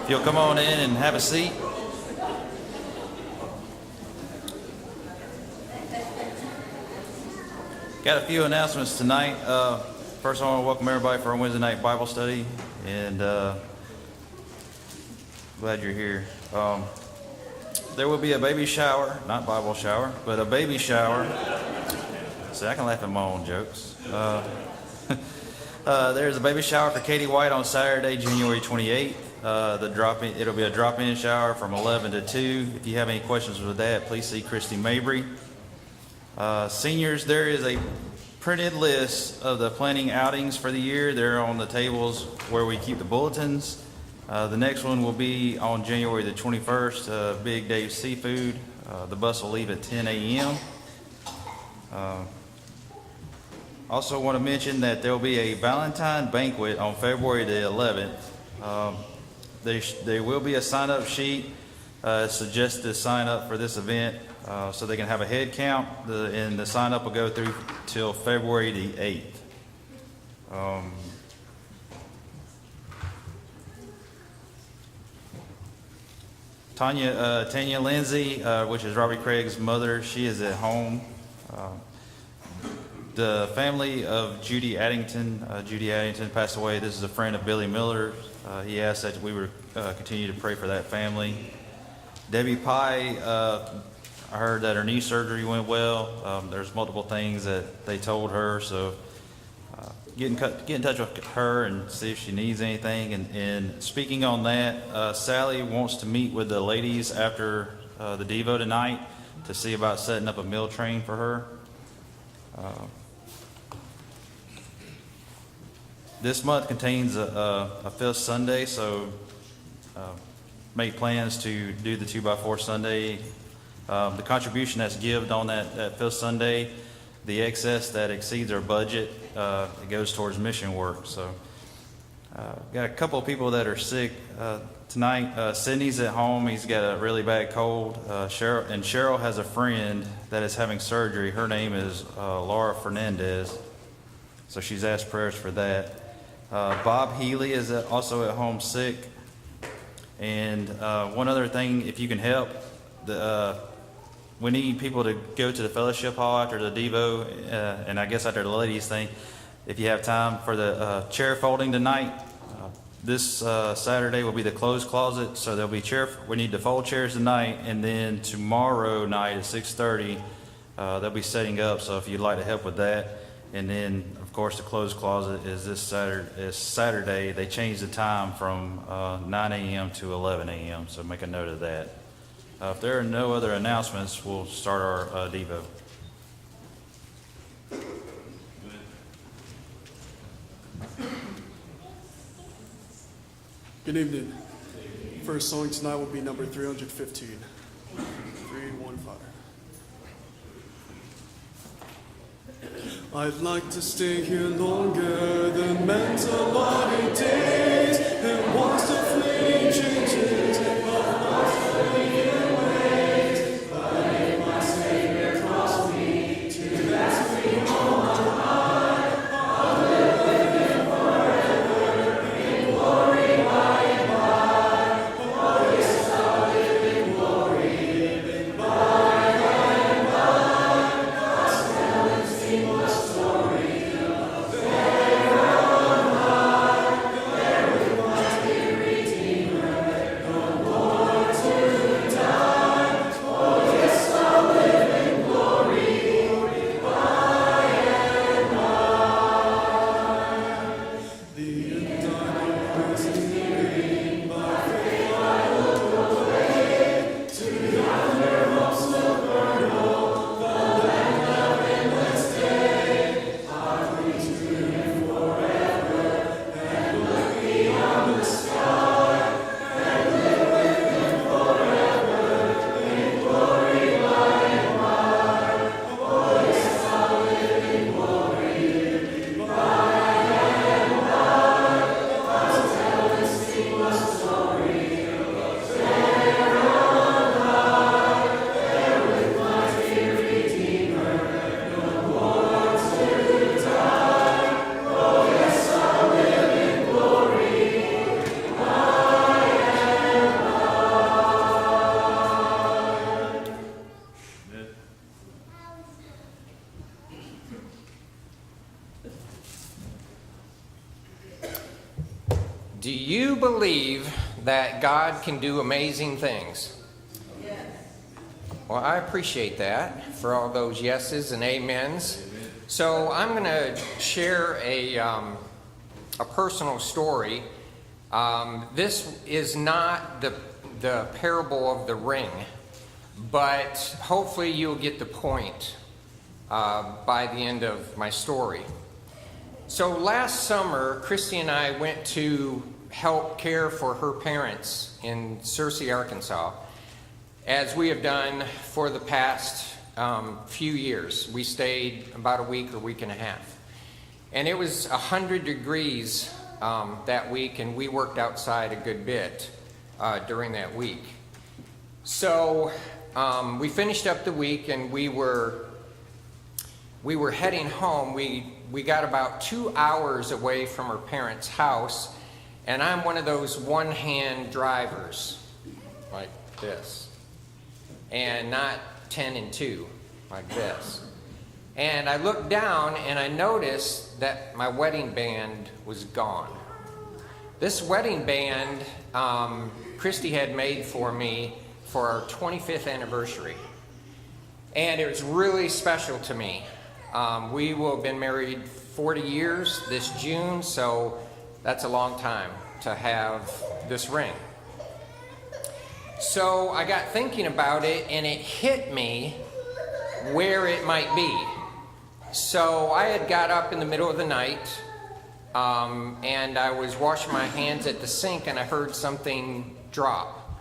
If you'll come on in and have a seat. Got a few announcements tonight. First, I want to welcome everybody for our Wednesday night Bible study, and glad you're here. There will be a baby shower, not Bible shower, but a baby shower. See, I can laugh at my own jokes. There's a baby shower for Katie White on Saturday, January 28th. It'll be a drop-in shower from 11 to 2. If you have any questions with that, please see Christy Mabry. Seniors, there is a printed list of the planning outings for the year. They're on the tables where we keep the bulletins. The next one will be on January the 21st, Big Dave's Seafood. The bus will leave at 10 a.m. Also want to mention that there will be a Valentine banquet on February the 11th. There will be a sign-up sheet suggested to sign up for this event so they can have a head count, and the sign-up will go through till February the 8th. Tanya Lindsay, which is Robbie Craig's mother, she is at home. The family of Judy Addington passed away. This is a friend of Billy Miller. He asked that we would continue to pray for that family. Debbie Pye, I heard that her knee surgery went well. There's multiple things that they told her, so get in touch with her and see if she needs anything. And speaking on that, Sally wants to meet with the ladies after the Devo tonight to see about setting up a meal train for her. This month contains a fifth Sunday, so make plans to do the 2x4 Sunday. The contribution that's given on that fifth Sunday, the excess that exceeds our budget, it goes towards mission work. So got a couple of people that are sick tonight. Sydney's at home. He's got a really bad cold. Cheryl has a friend that is having surgery. Her name is Laura Fernandez. So she's asked prayers for that. Bob Healy is also at home sick. And one other thing, if you can help, we need people to go to the fellowship hall after the Devo, and I guess after the ladies thing, if you have time, for the chair folding tonight. This Saturday will be the closed closet, so there'll be we need to fold chairs tonight, and then tomorrow night at 6:30, they'll be setting up, so if you'd like to help with that. And then, of course, the closed closet is this Saturday. They changed the time from 9 a.m. to 11 a.m., so make a note of that. If there are no other announcements, we'll start our Devo. Good evening. First song tonight will be number 315. 315. I'd like to stay here longer than meant a lot of days and watch the fleeting changes of life's fleeting ways. But if my Savior calls me to ask me home on high, I'll live with Him forever in glory by and by. Oh yes, I'll live in glory, living by and by. I'll tell and sing my story of there on high, there Do you believe that God can do amazing things? Yes. Well, I appreciate that for all those yeses and amens. So I'm going to share a personal story. This is not the parable of the ring, but hopefully you'll get the point by the end of my story. So last summer, Christy and I went to help care for her parents in Searcy, Arkansas, as we have done for the past few years. We stayed about a week or week and a half. And it was 100 degrees that week, and we worked outside a good bit during that week. So we finished up the week, and we were heading home. We got about 2 hours away from her parents' house, and I'm one of those one-hand drivers, like this, and not 10 and 2, like this. And I looked down, and I noticed that my wedding band was gone. This wedding band, Christy had made for me for our 25th anniversary, and it was really special to me. We will have been married 40 years this June, so that's a long time to have this ring. So I got thinking about it, and it hit me where it might be. So I had got up in the middle of the night, and I was washing my hands at the sink, and I heard something drop.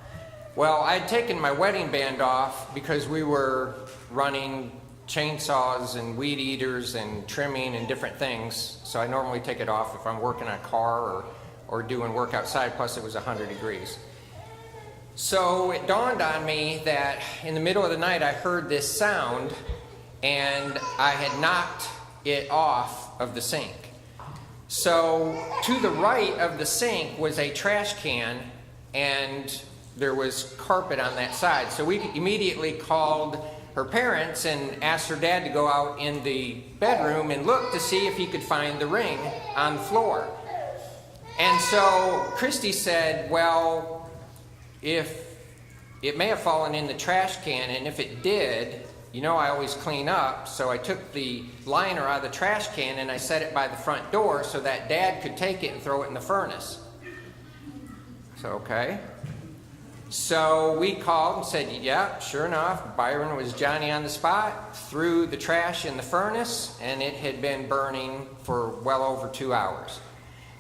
Well, I had taken my wedding band off because we were running chainsaws and weed eaters and trimming and different things. So I normally take it off if I'm working on a car or doing work outside, plus it was 100 degrees. So it dawned on me that in the middle of the night I heard this sound, and I had knocked it off of the sink. So to the right of the sink was a trash can, and there was carpet on that side. So we immediately called her parents and asked her dad to go out in the bedroom and look to see if he could find the ring on the floor. And so Christy said, well, if it may have fallen in the trash can, and if it did, you know I always clean up, so I took the liner out of the trash can and I set it by the front door so that Dad could take it and throw it in the furnace. So, okay. So we called and said, yeah, sure enough, Byron was Johnny on the spot, threw the trash in the furnace, and it had been burning for well over 2 hours.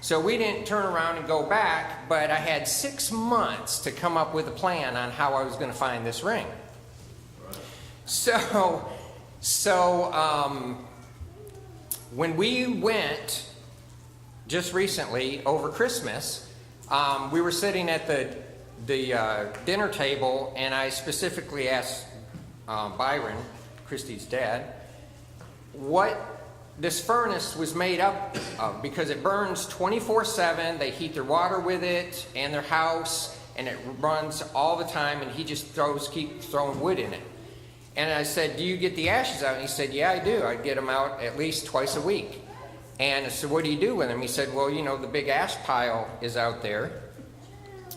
So we didn't turn around and go back, but I had 6 months to come up with a plan on how I was going to find this ring. So when we went just recently over Christmas, we were sitting at the dinner table, and I specifically asked Byron, Christy's dad, what this furnace was made up of, because it burns 24/7. They heat their water with it and their house, and it runs all the time, and he just keeps throwing wood in it. And I said, do you get the ashes out? And he said, yeah, I do. I get them out at least twice a week. And I said, what do you do with them? He said, well, you know, the big ash pile is out there.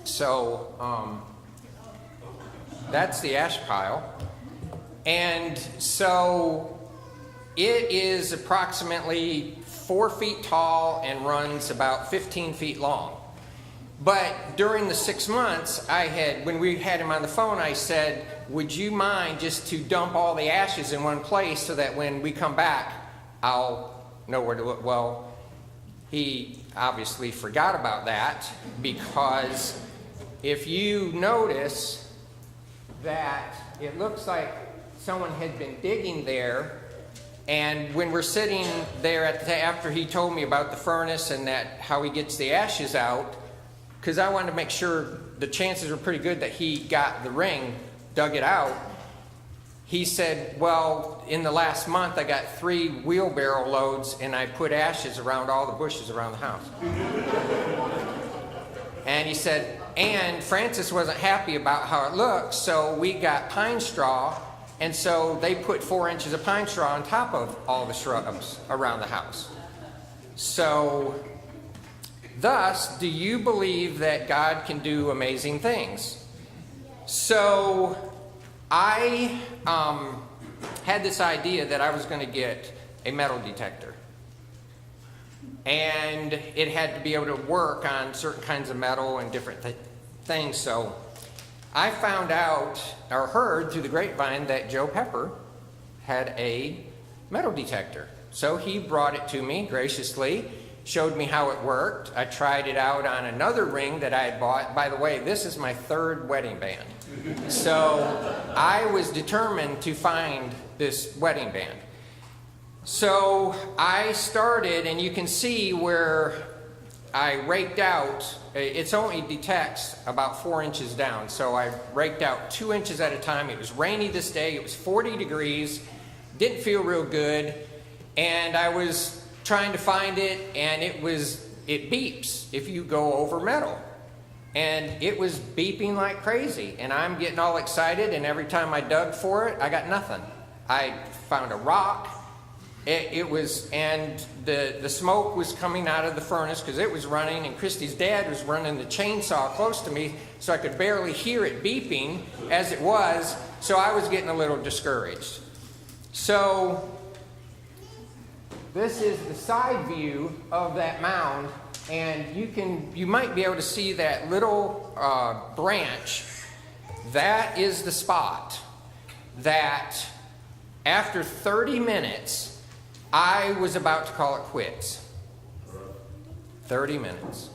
So that's the ash pile. And so it is approximately 4 feet tall and runs about 15 feet long. But during the 6 months, when we had him on the phone, I said, would you mind just to dump all the ashes in one place so that when we come back, I'll know where to look? Well, he obviously forgot about that, because if you notice that it looks like someone had been digging there, and when we're sitting there after he told me about the furnace and how he gets the ashes out, because I wanted to make sure the chances were pretty good that he got the ring, dug it out, he said, well, in the last month I got 3 wheelbarrow loads and I put ashes around all the bushes around the house. And he said, and Francis wasn't happy about how it looked, so we got pine straw, and so they put 4 inches of pine straw on top of all the shrubs around the house. So Thus, do you believe that God can do amazing things? So I had this idea that I was going to get a metal detector. And it had to be able to work on certain kinds of metal and different things. So I found out, or heard through the grapevine, that Joe Pepper had a metal detector. So he brought it to me graciously, showed me how it worked. I tried it out on another ring that I had bought. By the way, this is my third wedding band. So I was determined to find this wedding band. So I started, and you can see where I raked out. It only detects about 4 inches down. So I raked out 2 inches at a time. It was rainy this day. It was 40 degrees. Didn't feel real good. And I was trying to find it, and it beeps if you go over metal. And it was beeping like crazy. And I'm getting all excited, and every time I dug for it, I got nothing. I found a rock. And the smoke was coming out of the furnace because it was running, and Christy's dad was running the chainsaw close to me, so I could barely hear it beeping as it was. So I was getting a little discouraged. So this is the side view of that mound, and you might be able to see that little branch. That is the spot that after 30 minutes, I was about to call it quits. 30 minutes.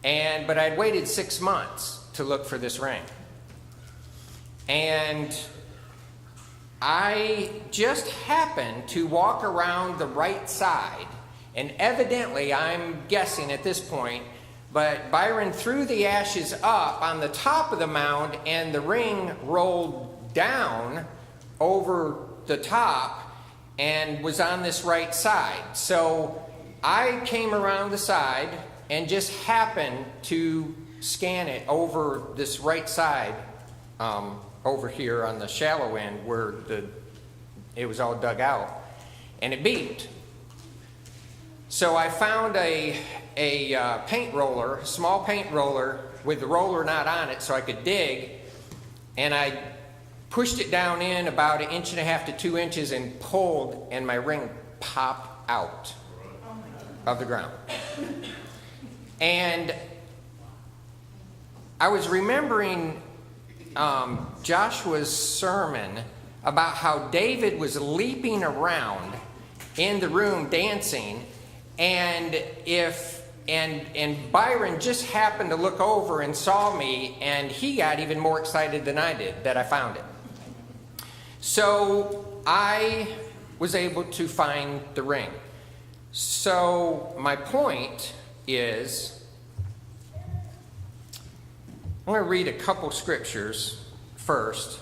But I'd waited 6 months to look for this ring. And I just happened to walk around the right side. And evidently, I'm guessing at this point, but Byron threw the ashes up on the top of the mound, and the ring rolled down over the top and was on this right side. So I came around the side and just happened to scan it over this right side, over here on the shallow end where it was all dug out, and it beeped. So I found a paint roller, a small paint roller with the roller not on it so I could dig, and I pushed it down in about 1.5 inches to 2 inches and pulled, and my ring popped out of the ground. And I was remembering Joshua's sermon about how David was leaping around in the room dancing, and Byron just happened to look over and saw me, and he got even more excited than I did that I found it. So I was able to find the ring. So my point is, I'm going to read a couple scriptures first.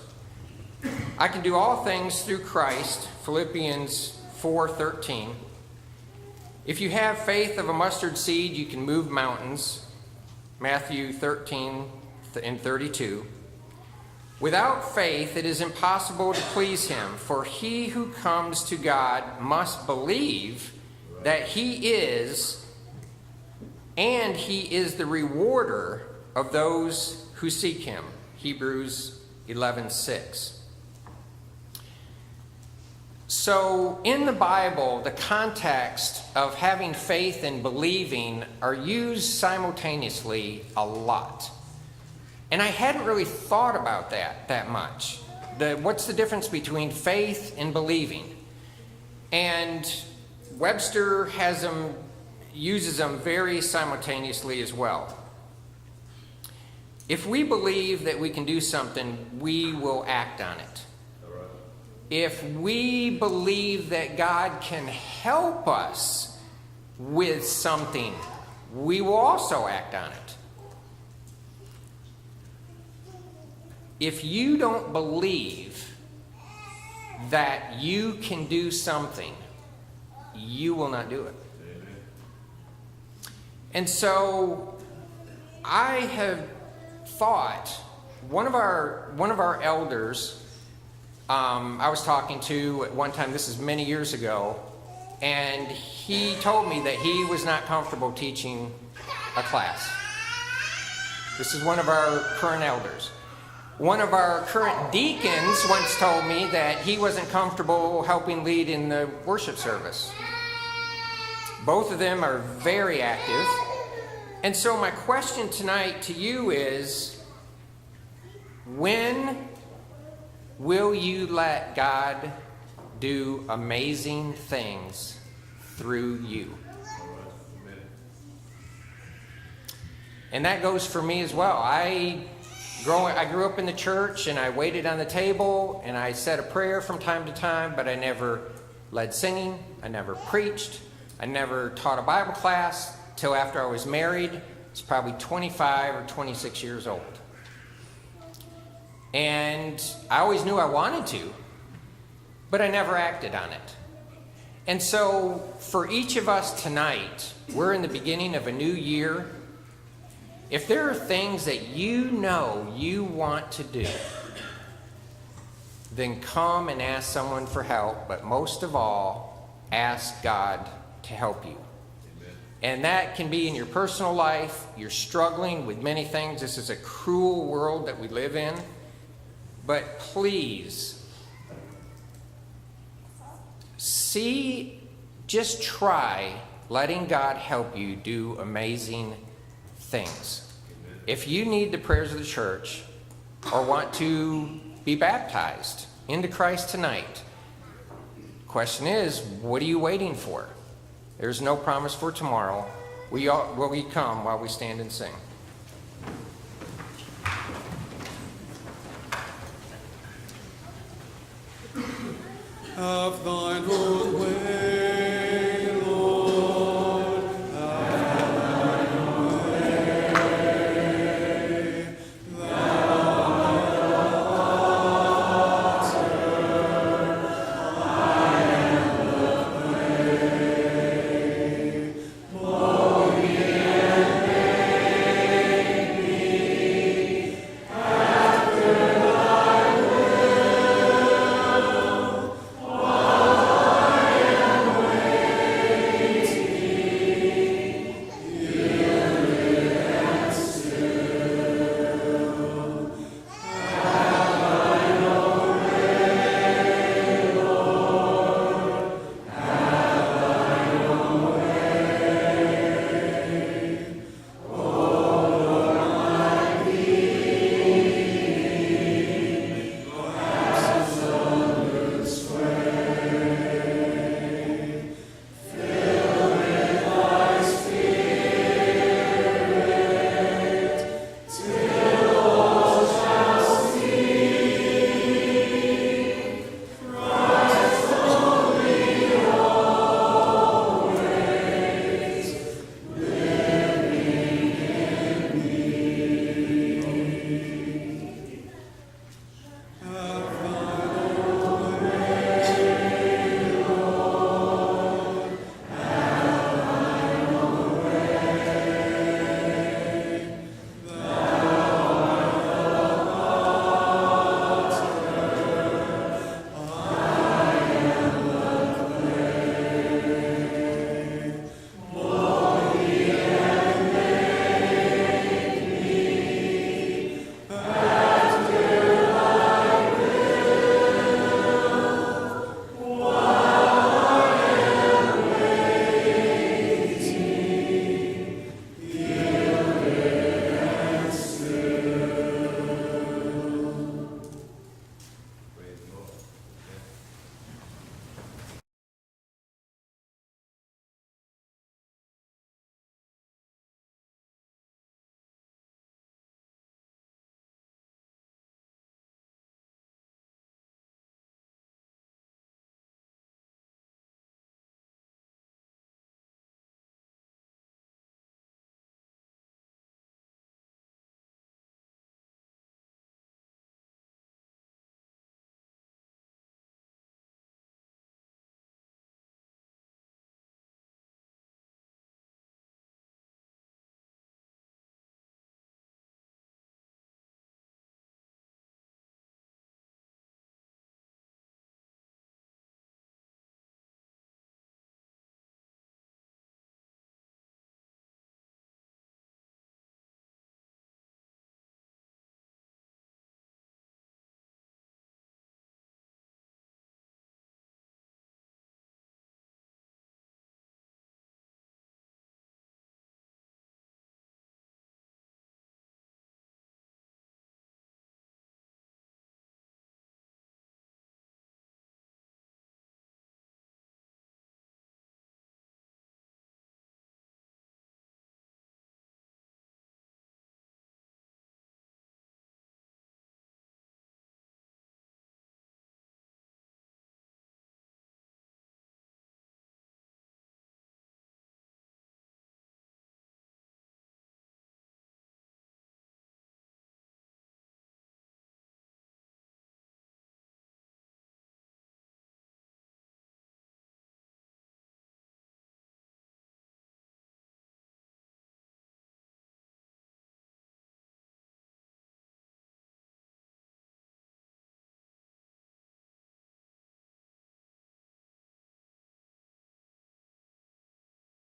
I can do all things through Christ, Philippians 4:13. If you have faith of a mustard seed, you can move mountains, Matthew 13:32. Without faith, it is impossible to please him, for he who comes to God must believe that he is, and he is the rewarder of those who seek him. Hebrews 11:6. So in the Bible, the context of having faith and believing are used simultaneously a lot. And I hadn't really thought about that much. What's the difference between faith and believing? And Webster uses them very simultaneously as well. If we believe that we can do something, we will act on it. If we believe that God can help us with something, we will also act on it. If you don't believe that you can do something, you will not do it. And so I have thought, one of our elders, I was talking to at one time, this is many years ago, and he told me that he was not comfortable teaching a class. This is one of our current elders. One of our current deacons once told me that he wasn't comfortable helping lead in the worship service. Both of them are very active. And so my question tonight to you is, when will you let God do amazing things through you? And that goes for me as well. I grew up in the church, and I waited on the table, and I said a prayer from time to time, but I never led singing. I never preached. I never taught a Bible class till after I was married. It's probably 25 or 26 years old. And I always knew I wanted to, but I never acted on it. And so for each of us tonight, we're in the beginning of a new year. If there are things that you know you want to do, then come and ask someone for help, but most of all, ask God to help you. Amen. And that can be in your personal life. You're struggling with many things. This is a cruel world that we live in. But please, just try letting God help you do amazing things. If you need the prayers of the church or want to be baptized into Christ tonight, the question is, what are you waiting for? There's no promise for tomorrow. Will we come while we stand and sing? Have thine own way.